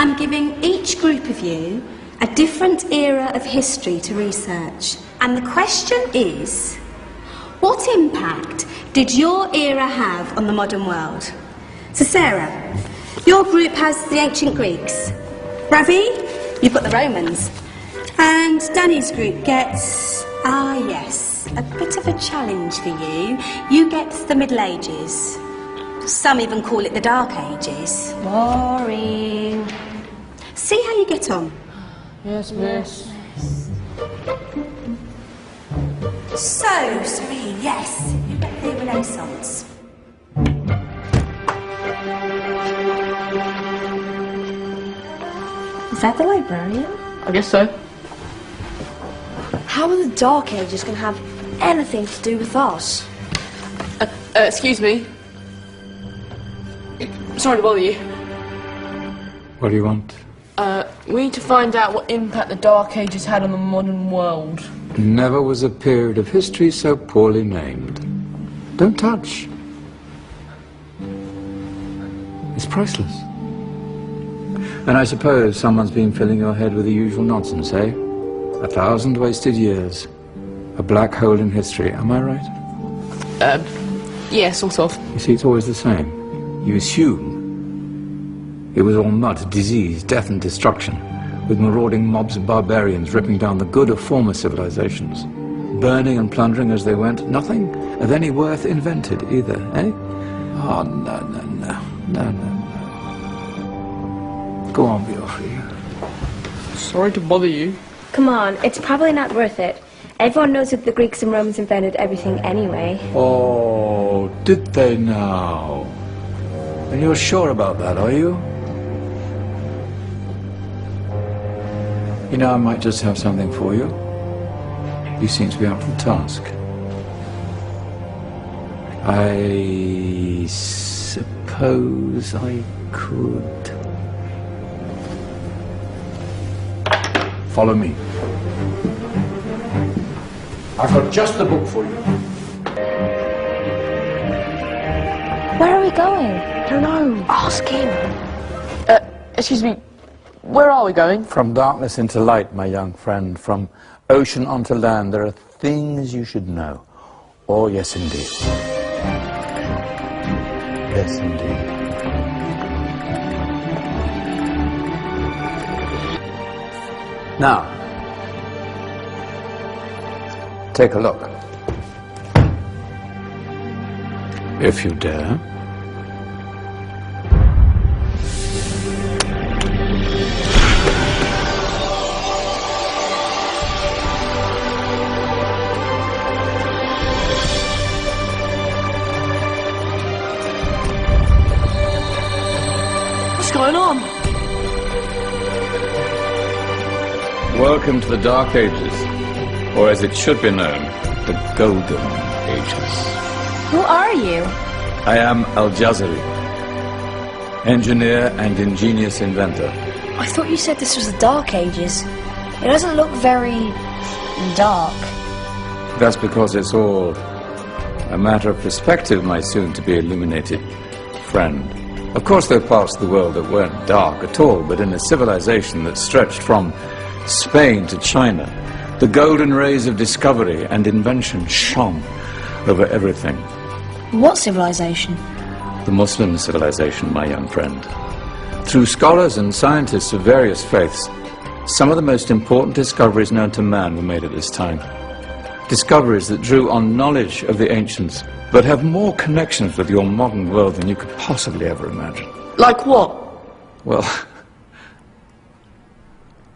I'm giving each group of you a different era of history to research. And the question is, what impact did your era have on the modern world? So Sarah, your group has the ancient Greeks. Ravi, you've got the Romans. And Danny's group gets, yes, a bit of a challenge for you. You get the Middle Ages. Some even call it the Dark Ages. Boring. See how you get on. Yes, miss. So, Serene, yes, you get the Renaissance. Is that the librarian? I guess so. How are the Dark Ages going to have anything to do with us? Excuse me. Sorry to bother you. What do you want? We need to find out what impact the Dark Ages had on the modern world. Never was a period of history so poorly named. Don't touch. It's priceless. And I suppose someone's been filling your head with the usual nonsense, eh? 1,000 wasted years. A black hole in history, am I right? Yeah, sort of. You see, it's always the same. You assume it was all mud, disease, death and destruction, with marauding mobs of barbarians ripping down the good of former civilizations, burning and plundering as they went. Nothing of any worth invented either, eh? Oh, no. Go on, be off with you. Sorry to bother you. Come on, it's probably not worth it. Everyone knows that the Greeks and Romans invented everything anyway. Oh, did they now? And you're sure about that, are you? You know, I might just have something for you. You seem to be up for the task. I suppose I could. Follow me. I've got just the book for you. Where are we going? I don't know. Ask him. Excuse me. Where are we going? From darkness into light, my young friend. From ocean onto land, there are things you should know. Oh, yes, indeed. Yes, indeed. Now, take a look. If you dare. What's going on? Welcome to the Dark Ages, or as it should be known, the Golden Ages. Who are you? I am Al-Jazari, engineer and ingenious inventor. I thought you said this was the Dark Ages. It doesn't look very dark. That's because it's all a matter of perspective, my soon-to-be illuminated friend. Of course, there are parts of the world that weren't dark at all, but in a civilization that stretched from Spain to China, the golden rays of discovery and invention shone over everything. What civilization? The Muslim civilization, my young friend. Through scholars and scientists of various faiths, some of the most important discoveries known to man were made at this time. Discoveries that drew on knowledge of the ancients, but have more connections with your modern world than you could possibly ever imagine. Like what? Well,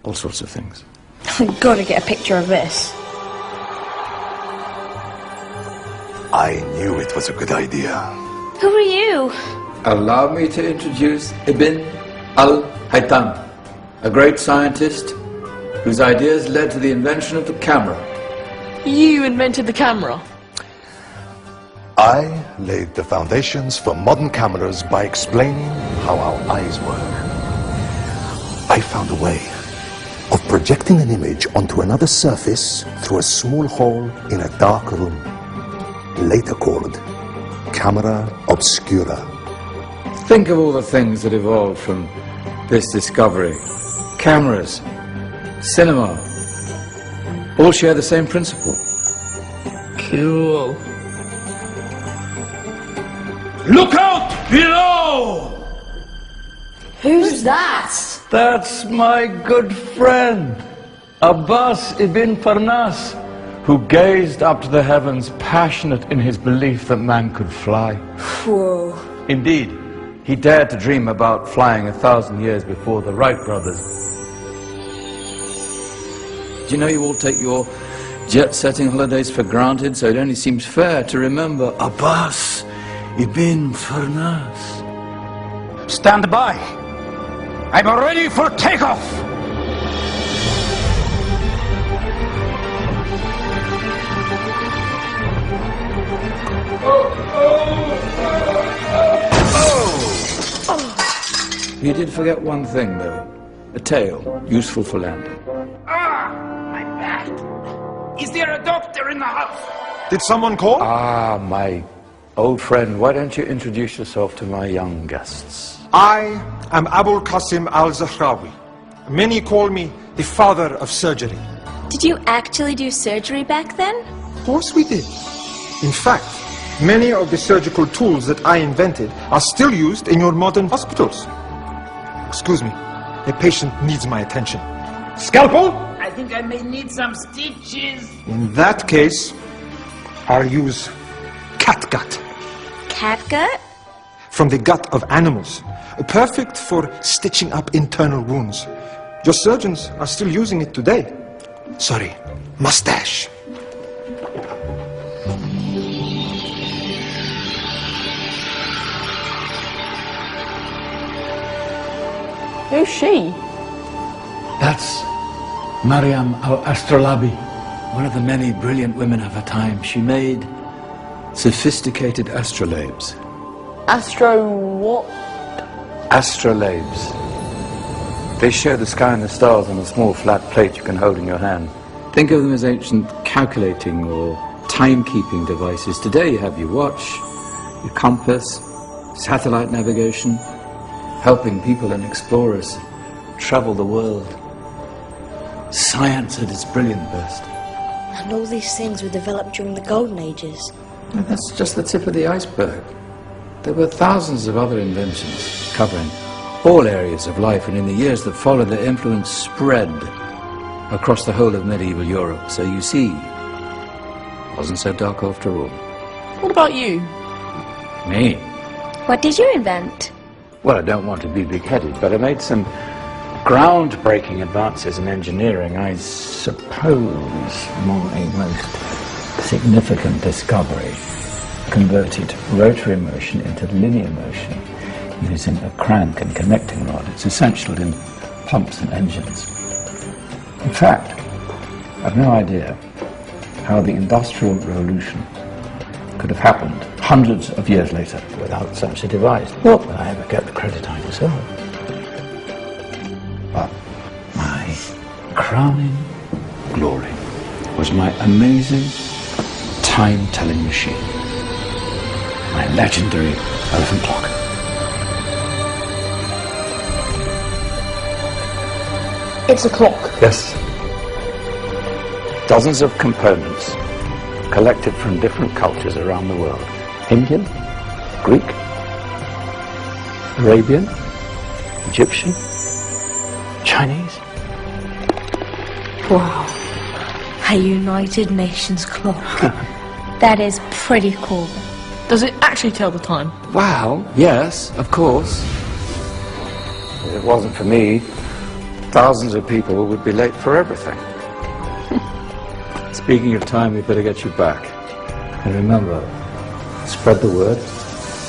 all sorts of things. I've got to get a picture of this. I knew it was a good idea. Who are you? Allow me to introduce Ibn al-Haytham, a great scientist whose ideas led to the invention of the camera. You invented the camera? I laid the foundations for modern cameras by explaining how our eyes work. I found a way of projecting an image onto another surface through a small hole in a dark room, later called camera obscura. Think of all the things that evolved from this discovery. Cameras, cinema, all share the same principle. Cool. Look out below! Who's that? That's my good friend, Abbas ibn Farnas, who gazed up to the heavens, passionate in his belief that man could fly. Whoa. Indeed, he dared to dream about flying 1,000 years before the Wright brothers. Do you know you all take your jet-setting holidays for granted, so it only seems fair to remember Abbas ibn Farnas. Stand by. I'm ready for takeoff. You did forget one thing, though. A tail, useful for landing. My back! Is there a doctor in the house? Did someone call? Ah, my old friend, why don't you introduce yourself to my young guests? I am Abul Qasim al-Zahrawi. Many call me the father of surgery. Did you actually do surgery back then? Of course we did. In fact, many of the surgical tools that I invented are still used in your modern hospitals. Excuse me, a patient needs my attention. Scalpel? I think I may need some stitches. In that case, I'll use catgut. Catgut? From the gut of animals. Perfect for stitching up internal wounds. Your surgeons are still using it today. Sorry, mustache. Who's she? That's Maryam al-Astrolabi, one of the many brilliant women of her time. She made sophisticated astrolabes. Astro what? Astrolabes. They show the sky and the stars on a small flat plate you can hold in your hand. Think of them as ancient calculating or timekeeping devices. Today you have your watch, your compass, satellite navigation, helping people and explorers travel the world. Science at its brilliant best. And all these things were developed during the Golden Ages. And that's just the tip of the iceberg. There were thousands of other inventions covering all areas of life, and in the years that followed, their influence spread across the whole of medieval Europe. So you see, it wasn't so dark after all. What about you? Me? What did you invent? Well, I don't want to be big-headed, but I made some groundbreaking advances in engineering. I suppose my most significant discovery converted rotary motion into linear motion using a crank and connecting rod. It's essential in pumps and engines. In fact, I've no idea how the Industrial Revolution could have happened hundreds of years later without such a device. Nor will I ever get the credit I deserve. But my crowning glory was my amazing time-telling machine, my legendary elephant clock. It's a clock. Yes. Dozens of components collected from different cultures around the world. Indian, Greek, Arabian, Egyptian, Chinese. Wow. A United Nations clock. That is pretty cool. Does it actually tell the time? Wow, yes, of course. If it wasn't for me, thousands of people would be late for everything. Speaking of time, we better get you back. And remember, spread the word.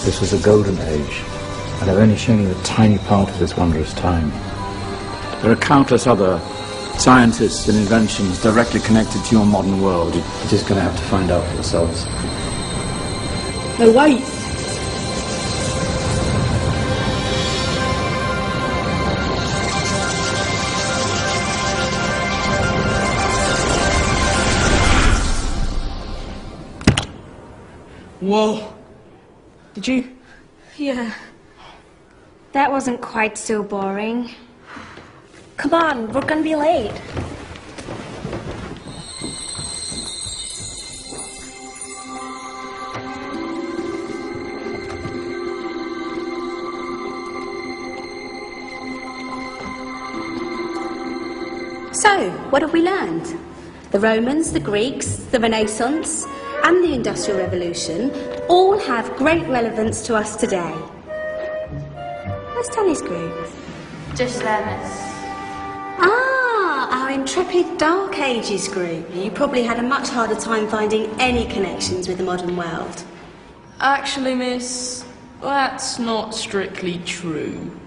This was a golden age, and I've only shown you a tiny part of this wondrous time. There are countless other scientists and inventions directly connected to your modern world. You're just going to have to find out for yourselves. No, wait. Whoa. Did you? Yeah. That wasn't quite so boring. Come on, we're gonna be late. So, what have we learned? The Romans, the Greeks, the Renaissance, and the Industrial Revolution all have great relevance to us today. Where's Danny's group? Just there, miss. Ah, our intrepid Dark Ages group. You probably had a much harder time finding any connections with the modern world. Actually, miss, that's not strictly true.